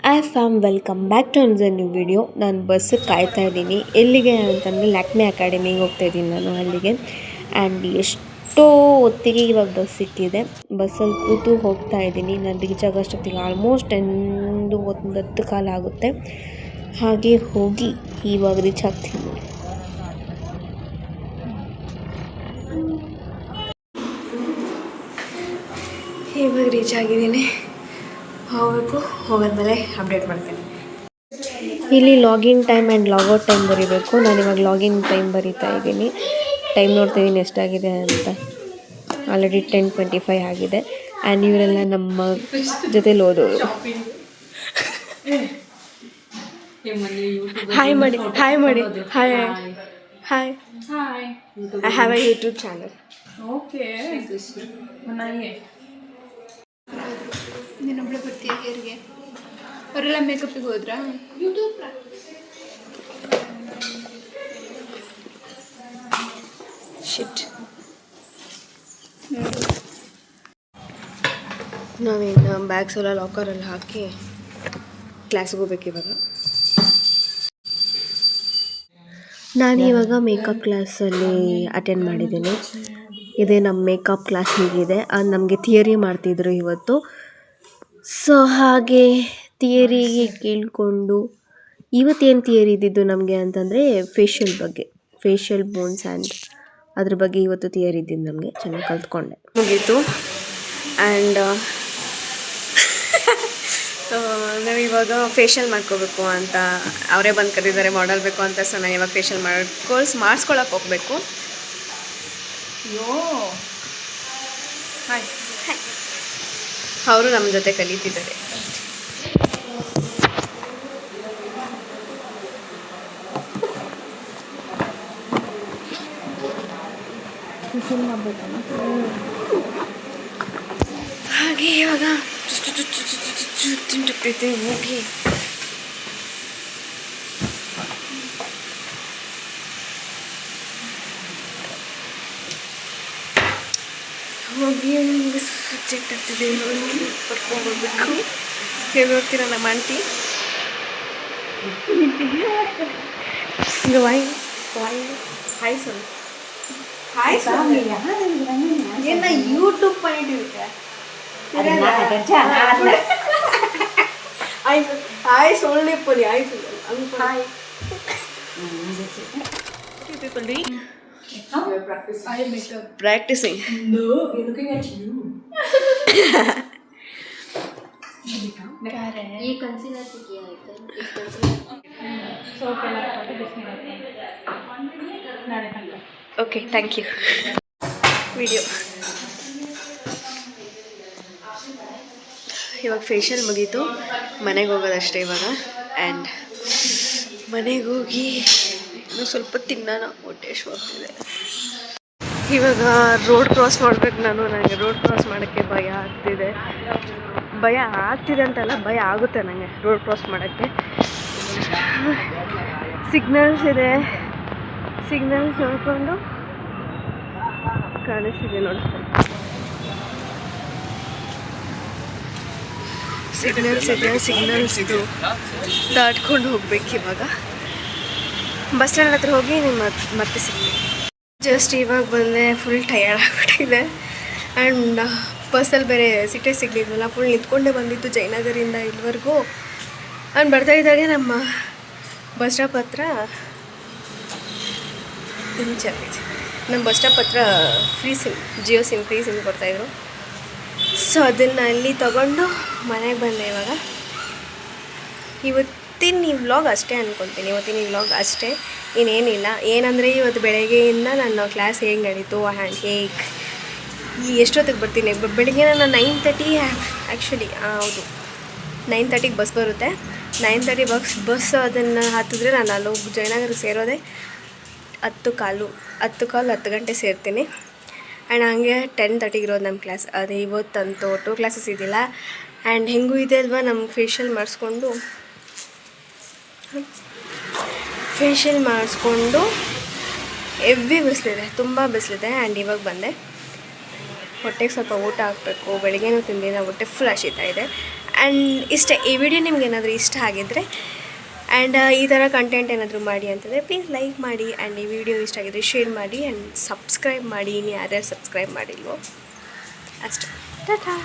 Hi fam, welcome back to another new video. ನಾನು ಬಸ್ಸಿಗೆ ಕಾಯ್ತಾ ಇದ್ದೀನಿ. ಎಲ್ಲಿಗೆ ಅಂತಂದರೆ ಲ್ಯಾಕ್ಮೆ ಅಕಾಡೆಮಿಗೆ ಹೋಗ್ತಾ ಇದ್ದೀನಿ ನಾನು ಅಲ್ಲಿಗೆ. ಆ್ಯಂಡ್ ಎಷ್ಟೋ ಹೊತ್ತಿಗೆ ಇವಾಗ ಬಸ್ ಸಿಕ್ಕಿದೆ. ಬಸ್ಸಲ್ಲಿ ಕೂತು ಹೋಗ್ತಾ ಇದ್ದೀನಿ. ನಾನು ರೀಚ್ ಆಗೋಷ್ಟೊತ್ತಿಗೆ ಆಲ್ಮೋಸ್ಟ್ 10 ಕಾಲ ಆಗುತ್ತೆ. ಹಾಗೆ ಹೋಗಿ ಇವಾಗ ರೀಚ್ ಆಗ್ತೀನಿ. ಇವಾಗ ರೀಚ್ ಆಗಿದ್ದೀನಿ. ಹೋಗಬೇಕು. ಹೋಗೋದ್ಮೇಲೆ ಅಪ್ಡೇಟ್ ಮಾಡ್ತೀನಿ. ಇಲ್ಲಿ login time and logout time ಬರೀಬೇಕು. ನಾನಿವಾಗ ಲಾಗಿನ್ ಟೈಮ್ ಬರೀತಾ ಇದ್ದೀನಿ. ಟೈಮ್ ನೋಡ್ತಾ ಇದ್ದೀನಿ ಎಷ್ಟಾಗಿದೆ ಅಂತ. ಆಲ್ರೆಡಿ 10:25 ಆಗಿದೆ. ಆ್ಯಂಡ್ ಇವರೆಲ್ಲ ನಮ್ಮ ಜೊತೆಲಿ ಓದೋರು. ಹಾಯ್ ಮಾಡಿ ಹಾಯ್ ಮಾಡಿ hi hi hi. I have a YouTube channel. Okay. ನೀನೊಬ್ಬಳೆ ಬರ್ತೀಯ ಹೇರಿಗೆ? ಅವರೆಲ್ಲ ಮೇಕಪ್ಪಿಗೆ ಹೋದ್ರಾ? ಯೂಟ್ಯೂಬ್ ಶಿಟ್. ನಾವೇನು ಬ್ಯಾಗ್ಸ್ ಎಲ್ಲ ಲಾಕರಲ್ಲಿ ಹಾಕಿ ಕ್ಲಾಸ್ಗೆ ಹೋಗ್ಬೇಕು ಇವಾಗ. ನಾನಿವಾಗ ಮೇಕಪ್ ಕ್ಲಾಸಲ್ಲಿ ಅಟೆಂಡ್ ಮಾಡಿದ್ದೀನಿ. ಇದೇ ನಮ್ಮ ಮೇಕಪ್ ಕ್ಲಾಸ್ ಹೀಗಿದೆ. ನಮಗೆ ಥಿಯರಿ ಮಾಡ್ತಿದ್ರು ಇವತ್ತು. ಸೊ ಹಾಗೆ ಥಿಯರಿಗೆ ಕೇಳಿಕೊಂಡು ಇವತ್ತೇನು ಥಿಯರಿ ಇದ್ದಿದ್ದು ನಮಗೆ ಅಂತಂದರೆ ಫೇಶಿಯಲ್ ಬಗ್ಗೆ, ಫೇಶಿಯಲ್ ಬೋನ್ಸ್ ಆ್ಯಂಡ್ ಅದ್ರ ಬಗ್ಗೆ ಇವತ್ತು ಥಿಯರಿ ಇದ್ದಿದ್ದು ನಮಗೆ. ಚೆನ್ನಾಗಿ ಕಲ್ತ್ಕೊಂಡೆ. ಮುಗೀತು. ಆ್ಯಂಡ್ ನಾವಿವಾಗ ಫೇಶಿಯಲ್ ಮಾಡ್ಕೋಬೇಕು ಅಂತ ಅವರೇ ಬಂದು ಕರೆದಿದ್ದಾರೆ, ಮಾಡಲ್ ಬೇಕು ಅಂತ. ಸೊ ನಾನು ಇವಾಗ ಫೇಶಿಯಲ್ ಮಾಡಿಸ್ಕೊಳಕ್ಕೆ ಹೋಗಬೇಕು. ಯೋ ಹಾಯ್. ಅವರು ನಮ್ಮ ಜೊತೆ ಕಲಿತಿದ್ದಾರೆ. ಹಾಗೆ ಇವಾಗ ಹೋಗಿ ಹೋಗಿ ಸಬ್ಜೆಕ್ಟ್ ಆಗ್ತಿದೆ ಕರ್ಕೊಂಡ್ಬರ್ಬೇಕು. ಹೇಗೆ ನೋಡ್ತೀರಾ ನಮ್ಮ ಆಂಟಿ? ಈಗ ವಾಯ್ ಹಾಯ್ ಸರ್. ಹಾಯ್ என்ன யூடியூப் பண்ணிட்டு இருக்க? ஹாய் சொல்லு. இப்போ நீ ஹாய் சொல்லு. Hi. People doing? I am makeup. Practicing. No, you're looking at you. ये कंसीलर से किया है क्या? इस कंसीलर So पहला फोटो दिखने लगता है. नारे तक. Okay, thank you. ವಿಡಿಯೋ ಇವಾಗ ಫೇಶಿಯಲ್ ಮುಗೀತು. ಮನೆಗೆ ಹೋಗೋದಷ್ಟೇ ಇವಾಗ. ಆ್ಯಂಡ್ ಮನೆಗೆ ಹೋಗಿ ಇನ್ನೂ ಸ್ವಲ್ಪ ತಿನ್ನೋಣ, ಹೊಟ್ಟೆ ಹೋಗ್ತಿದೆ. ಇವಾಗ ರೋಡ್ ಕ್ರಾಸ್ ಮಾಡಬೇಕು ನಾನು. ನನಗೆ ರೋಡ್ ಕ್ರಾಸ್ ಮಾಡೋಕ್ಕೆ ಭಯ ಆಗ್ತಿದೆ ಅಂತಲ್ಲ, ಭಯ ಆಗುತ್ತೆ ನನಗೆ ರೋಡ್ ಕ್ರಾಸ್ ಮಾಡೋಕ್ಕೆ. ಸಿಗ್ನಲ್ಸ್ ಇದೆ, ಸಿಗ್ನಲ್ಸ್ ನೋಡಿಕೊಂಡು ಕಾಣಿಸ್ತಿದೆ ನೋಡ್ತೀನಿ. ಸಿಗ್ನಲ್ಸ್ ಇದೆ, ಸಿಗ್ನಲ್ಸ್ದು ದಾಟ್ಕೊಂಡು ಹೋಗ್ಬೇಕು ಇವಾಗ. ಬಸ್ ಸ್ಟ್ಯಾಂಡ್ ಹತ್ರ ಹೋಗಿ ಮತ್ತೆ ಸಿಗ್ತೀನಿ. ಜಸ್ಟ್ ಇವಾಗ ಬಂದೆ. ಫುಲ್ ಟಯರ್ಡ್ ಆಗಿಬಿಟ್ಟಿದೆ. ಆ್ಯಂಡ್ ಬಸ್ಸಲ್ಲಿ ಬೇರೆ ಸಿಟೇ ಸಿಗಲಿದ್ವಲ್ಲ, ಫುಲ್ ನಿಂತ್ಕೊಂಡೇ ಬಂದಿತ್ತು ಜಯನಗರಿಂದ ಇಲ್ಲಿವರೆಗೂ. ಆ್ಯಂಡ್ ಬರ್ತಾ ಇದ್ದಾಗೆ ನಮ್ಮ ಬಸ್ ಸ್ಟಾಪ್ ಹತ್ರ ನಮ್ಮ ಬಸ್ ಸ್ಟಾಪ್ ಹತ್ರ free SIM, Jio SIM free SIM ಕೊಡ್ತಾಯಿದ್ರು. ಸೊ ಅದನ್ನು ಅಲ್ಲಿ ತೊಗೊಂಡು ಮನೆಗೆ ಬಂದೆ ಇವಾಗ. ಇವತ್ತಿನ ಈ ವ್ಲಾಗ್ ಅಷ್ಟೇ ಅಂದ್ಕೊಳ್ತೀನಿ. ಇವತ್ತಿನ ಈ ವ್ಲಾಗ್ ಅಷ್ಟೇ, ಇನ್ನೇನಿಲ್ಲ. ಏನಂದರೆ ಇವತ್ತು ಬೆಳಗ್ಗೆಯಿಂದ ನನ್ನ ಕ್ಲಾಸ್ ಹೇಗೆ ನಡೀತು ಆ್ಯಂಡ್ ಹೇಗೆ ಎಷ್ಟೊತ್ತಿಗೆ ಬರ್ತೀನಿ. ಬೆಳಗ್ಗೆ ನಾನು 9:30 ಆ್ಯಕ್ಚುಲಿ ಹೌದು 9:30ಗೆ ಬಸ್ ಬರುತ್ತೆ. 9:30 ಬಸ್ ಅದನ್ನು ಹತ್ತಿದ್ರೆ ನಾನು ಅಲ್ಲಿ ಹೋಗಿ ಜಯನಗರಕ್ಕೆ ಸೇರೋದೆ 10 ಗಂಟೆ ಸೇರ್ತೀನಿ. ಆ್ಯಂಡ್ ಹಂಗೆ 10:30ಗೆ ಇರೋದು ನಮ್ಮ ಕ್ಲಾಸ್. ಅದು ಇವತ್ತಂತೂ 2 ಕ್ಲಾಸಸ್ ಇದ್ದಿಲ್ಲ. ಆ್ಯಂಡ್ ಹೆಂಗೂ ಇದೆ ಅಲ್ವಾ, ನಮ್ಮ ಫೇಶಿಯಲ್ ಮಾಡಿಸ್ಕೊಂಡು ಹೆವಿ ಬಿಸಿಲಿದೆ, ತುಂಬ ಬಿಸಿಲಿದೆ. ಆ್ಯಂಡ್ ಇವಾಗ ಬಂದೆ. ಹೊಟ್ಟೆಗೆ ಸ್ವಲ್ಪ ಊಟ ಹಾಕಬೇಕು. ಬೆಳಗ್ಗೆನೂ ತಿಂದಿನ ಹೊಟ್ಟೆ ಫುಲ್ ಹಸಿತಾ ಇದೆ. ಆ್ಯಂಡ್ ಇಷ್ಟೇ. ಈ ವಿಡಿಯೋ ನಿಮ್ಗೆ ಏನಾದರೂ ಇಷ್ಟ ಆಗಿದ್ದರೆ ಆ್ಯಂಡ್ ಈ ಥರ ಕಂಟೆಂಟ್ ಏನಾದರೂ ಮಾಡಿ ಅಂತಂದರೆ ಪ್ಲೀಸ್ ಲೈಕ್ ಮಾಡಿ. ಆ್ಯಂಡ್ ಈ ವಿಡಿಯೋ ಇಷ್ಟ ಆಗಿದ್ರೆ ಶೇರ್ ಮಾಡಿ ಆ್ಯಂಡ್ ಸಬ್ಸ್ಕ್ರೈಬ್ ಮಾಡಿ. ಇನ್ನು ಯಾರ್ಯಾರು ಸಬ್ಸ್ಕ್ರೈಬ್ ಮಾಡಿಲ್ವೋ ಅಷ್ಟೇ. ಟಾಟಾ.